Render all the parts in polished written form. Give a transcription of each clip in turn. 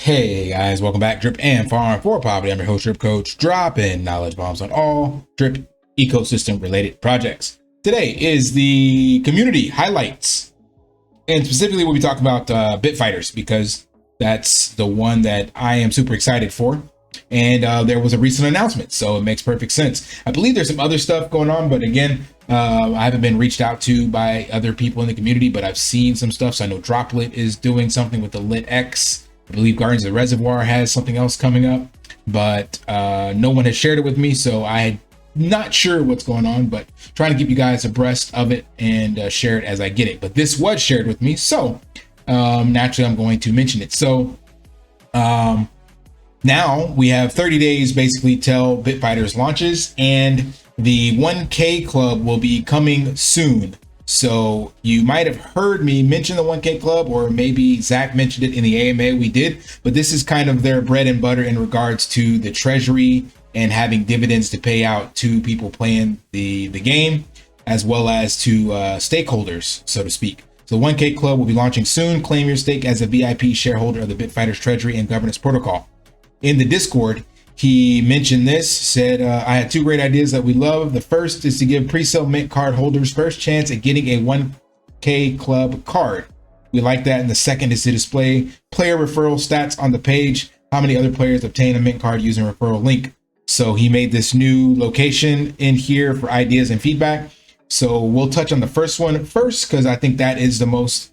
Hey guys, welcome back. Drip and Farm for Poverty. I'm your host, Drip Coach, dropping knowledge bombs on all Drip ecosystem related projects. Today is the community highlights, and specifically we'll be talking about BitFighters because that's the one that I am super excited for. And there was a recent announcement, so it makes perfect sense. I believe there's some other stuff going on, but again, I haven't been reached out to by other people in the community, but I've seen some stuff. So I know Droplet is doing something with the Lit X. I believe Guardians of the Reservoir has something else coming up, but no one has shared it with me, so I'm not sure what's going on, but trying to keep you guys abreast of it and share it as I get it. But this was shared with me, so naturally I'm going to mention it. So now we have 30 days basically till BitFighters launches, and the 1K club will be coming soon. So you might have heard me mention the 1K club, or maybe Zach mentioned it in the AMA we did, but this is kind of their bread and butter in regards to the treasury and having dividends to pay out to people playing the game, as well as to stakeholders, so to speak. So the 1K club will be launching soon. Claim your stake as a VIP shareholder of the BitFighters treasury and governance protocol. In the Discord, he mentioned this, said, I had two great ideas that we love. The first is to give pre-sale mint card holders first chance at getting a 1K club card. We like that. And the second is to display player referral stats on the page. How many other players obtain a mint card using referral link? So he made this new location in here for ideas and feedback. So we'll touch on the first one first, because I think that is the most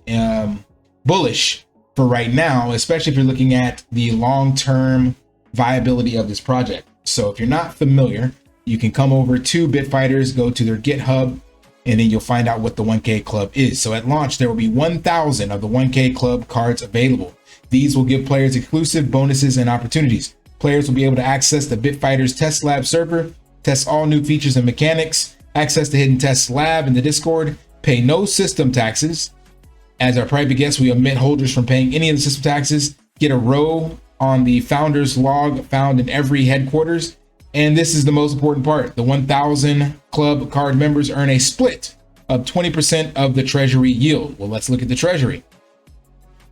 bullish for right now, especially if you're looking at the long-term viability of this project. So if you're not familiar, you can come over to BitFighters, go to their GitHub, and then you'll find out what the 1K club is. So at launch, there will be 1,000 of the 1K club cards available. These will give players exclusive bonuses and opportunities. Players will be able to access the BitFighters test lab server, test all new features and mechanics, access the hidden test lab in the Discord, pay no system taxes. As our private guests, we omit holders from paying any of the system taxes, get a row on the founders log found in every headquarters. And this is the most important part. The 1,000 club card members earn a split of 20% of the treasury yield. Well, let's look at the treasury.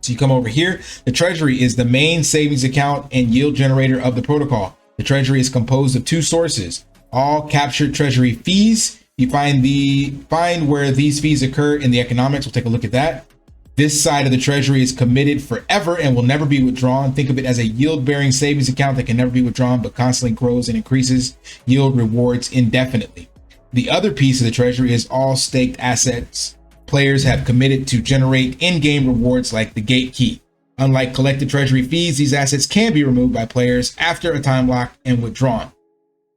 So you come over here. The treasury is the main savings account and yield generator of the protocol. The treasury is composed of two sources, all captured treasury fees. You find where these fees occur in the economics. We'll take a look at that. This side of the treasury is committed forever and will never be withdrawn. Think of it as a yield-bearing savings account that can never be withdrawn, but constantly grows and increases yield rewards indefinitely. The other piece of the treasury is all staked assets. Players have committed to generate in-game rewards like the gate key. Unlike collected treasury fees, these assets can be removed by players after a time lock and withdrawn.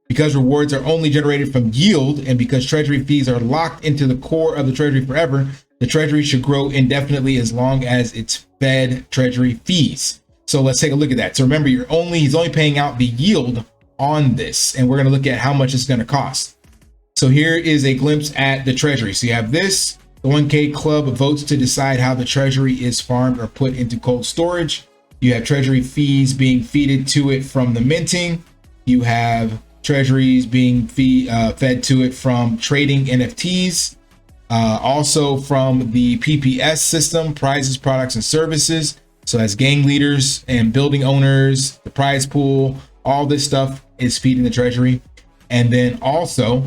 Because rewards are only generated from yield, and because treasury fees are locked into the core of the treasury forever, the treasury should grow indefinitely as long as it's fed treasury fees. So let's take a look at that. So remember, he's only paying out the yield on this, and we're going to look at how much it's going to cost. So here is a glimpse at the treasury. So you have this, the 1K club votes to decide how the treasury is farmed or put into cold storage. You have treasury fees being fed to it from the minting. You have treasuries being fed to it from trading NFTs. Also from the PPS system, prizes, products, and services. So as gang leaders and building owners, the prize pool, all this stuff is feeding the treasury. And then also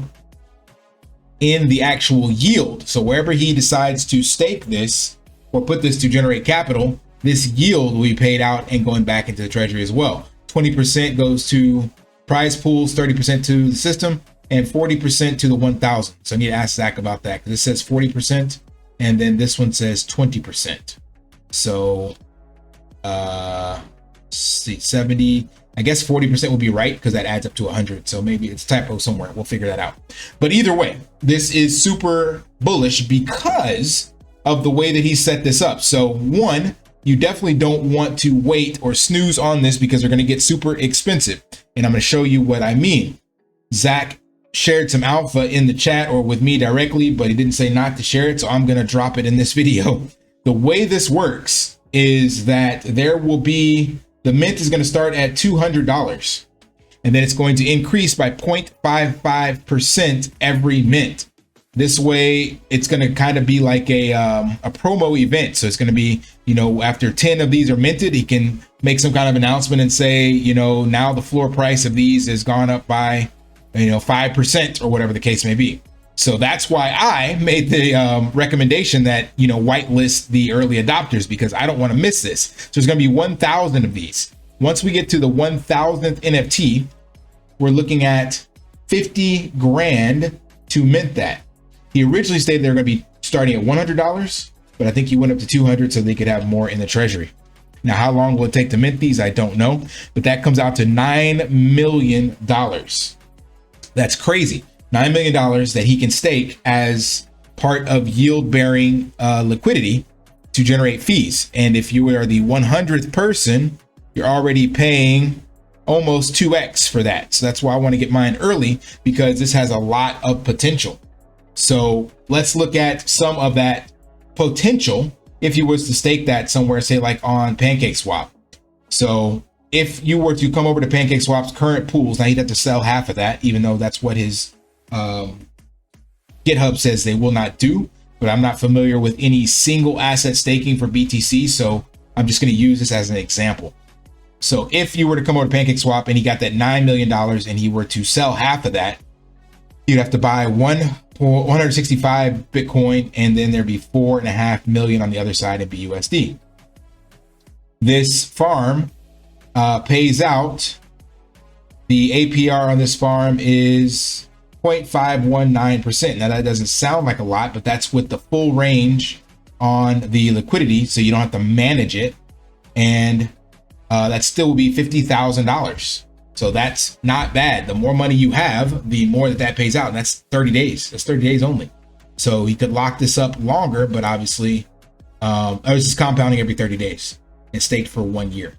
in the actual yield. So wherever he decides to stake this or put this to generate capital, this yield will be paid out and going back into the treasury as well. 20% goes to prize pools, 30% to the system, and 40% to the 1,000. So I need to ask Zach about that, because it says 40% and then this one says 20%. So see, 70, I guess 40% would be right, because that adds up to 100. So maybe it's a typo somewhere. We'll figure that out. But either way, this is super bullish because of the way that he set this up. So one, you definitely don't want to wait or snooze on this, because they're going to get super expensive. And I'm going to show you what I mean. Zach shared some alpha in the chat or with me directly, but he didn't say not to share it, so I'm going to drop it in this video. The way this works is that there will be, the mint is going to start at $200, and then it's going to increase by 0.55% every mint. This way, it's going to kind of be like a promo event. So it's going to be, you know, after 10 of these are minted, he can make some kind of announcement and say, you know, now the floor price of these has gone up by, you know, 5% or whatever the case may be. So that's why I made the recommendation that, you know, whitelist the early adopters, because I don't want to miss this. So there's going to be 1,000 of these. Once we get to the 1,000th NFT, we're looking at 50 grand to mint that. He originally stated they're going to be starting at $100, but I think he went up to 200 so they could have more in the treasury. Now, how long will it take to mint these? I don't know, but that comes out to $9 million. That's crazy. $9 million that he can stake as part of yield bearing liquidity to generate fees. And if you are the 100th person, you're already paying almost 2x for that. So that's why I want to get mine early, because this has a lot of potential. So let's look at some of that potential if you was to stake that somewhere, say like on PancakeSwap. So if you were to come over to PancakeSwap's current pools, now he'd have to sell half of that, even though that's what his GitHub says they will not do. But I'm not familiar with any single asset staking for BTC, so I'm just going to use this as an example. So if you were to come over to PancakeSwap and he got that $9 million and he were to sell half of that, you'd have to buy 165 Bitcoin, and then there'd be 4.5 million on the other side of BUSD. This farm pays out. The APR on this farm is 0.519%. Now that doesn't sound like a lot, but that's with the full range on the liquidity, so you don't have to manage it, and that still will be $50,000. So that's not bad. The more money you have, the more that pays out. And that's 30 days. That's 30 days only. So he could lock this up longer, but obviously, this is compounding every 30 days and staked for 1 year.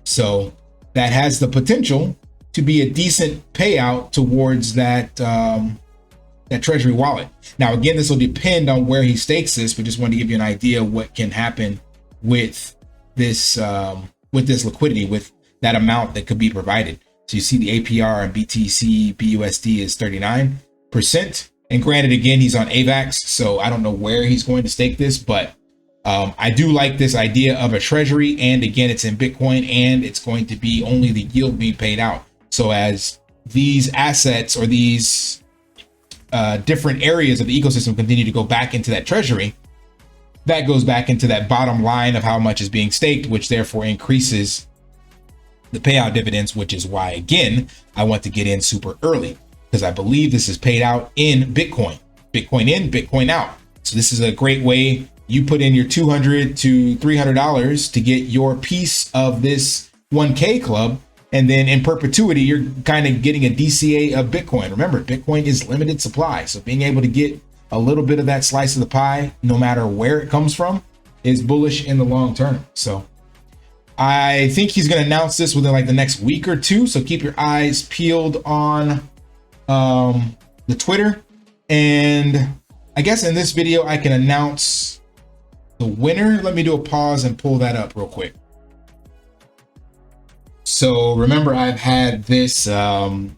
So that has the potential to be a decent payout towards that that Treasury wallet. Now, again, this will depend on where he stakes this, but just wanted to give you an idea of what can happen with this liquidity, with that amount that could be provided. So you see the APR on BTC BUSD is 39%. And granted, again, he's on AVAX, so I don't know where he's going to stake this, but I do like this idea of a treasury. And again, it's in Bitcoin, and it's going to be only the yield being paid out. So as these assets or these different areas of the ecosystem continue to go back into that treasury, that goes back into that bottom line of how much is being staked, which therefore increases the payout dividends, which is why, again, I want to get in super early, because I believe this is paid out in Bitcoin. Bitcoin in, Bitcoin out. So this is a great way. You put in your $200 to $300 to get your piece of this 1K club, and then in perpetuity, you're kind of getting a DCA of Bitcoin. Remember, Bitcoin is limited supply. So being able to get a little bit of that slice of the pie, no matter where it comes from, is bullish in the long term. So I think he's going to announce this within like the next week or two. So keep your eyes peeled on the Twitter. And I guess in this video, I can announce the winner. Let me do a pause and pull that up real quick. So remember, I've had this raffle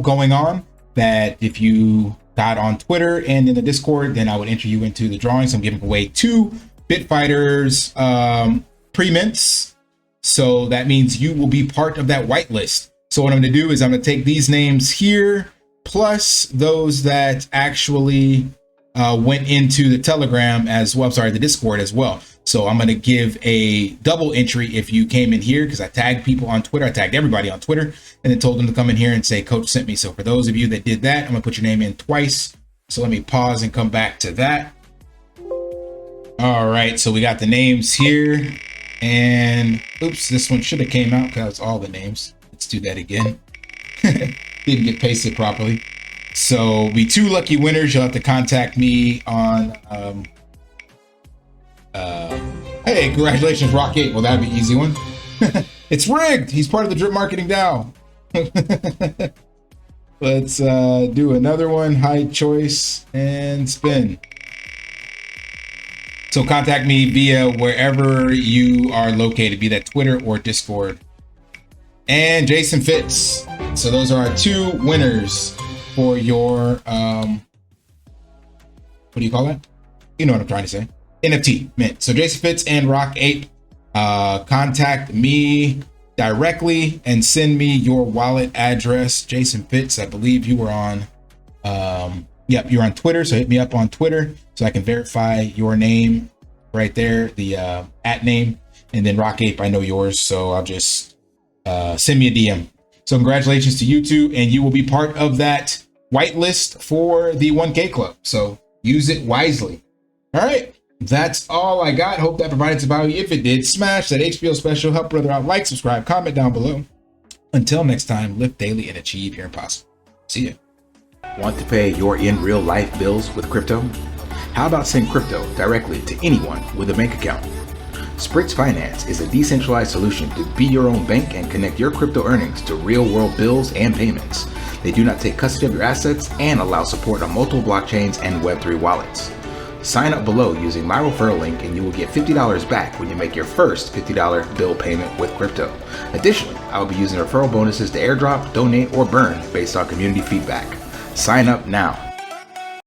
going on that if you got on Twitter and in the Discord, then I would enter you into the drawing. So I'm giving away 2 BitFighters pre-mints. So that means you will be part of that whitelist. So what I'm going to do is I'm going to take these names here, plus those that actually went into the Telegram as well. I'm sorry, the Discord as well. So I'm going to give a double entry if you came in here, because I tagged people on Twitter. I tagged everybody on Twitter and then told them to come in here and say coach sent me. So for those of you that did that, I'm going to put your name in twice. So let me pause and come back to that. All right. So we got the names here, and oops, this one should have came out because that's all the names. Let's do that again. Didn't get pasted properly. So be 2 lucky winners. You'll have to contact me on, hey, congratulations, Rocket. Well, that'd be an easy one. It's rigged. He's part of the Drip Marketing DAO. Let's do another one. Hide choice and spin. So contact me via wherever you are located, be that Twitter or Discord. And Jason Fitz. So those are our 2 winners for your what do you call that? You know what I'm trying to say. NFT mint. So Jason Fitz and Rock Ape, contact me directly and send me your wallet address. Jason Fitz, I believe you were on, yep, you're on Twitter. So hit me up on Twitter so I can verify your name right there, the at name. And then Rock Ape, I know yours. So I'll just send me a DM. So congratulations to you two, and you will be part of that whitelist for the 1K club. So use it wisely. All right. That's all I got. Hope that provided some value. If it did, smash that HBO special, help brother out, like, subscribe, comment down below. Until next time, live daily and achieve your impossible. See ya. Want to pay your in real life bills with crypto? How about send crypto directly to anyone with a bank account? SPRITZ Finance is a decentralized solution to be your own bank and connect your crypto earnings to real world bills and payments. They do not take custody of your assets and allow support on multiple blockchains and Web3 wallets. Sign up below using my referral link and you will get $50 back when you make your first $50 bill payment with crypto. Additionally, I will be using referral bonuses to airdrop, donate, or burn based on community feedback. Sign up now.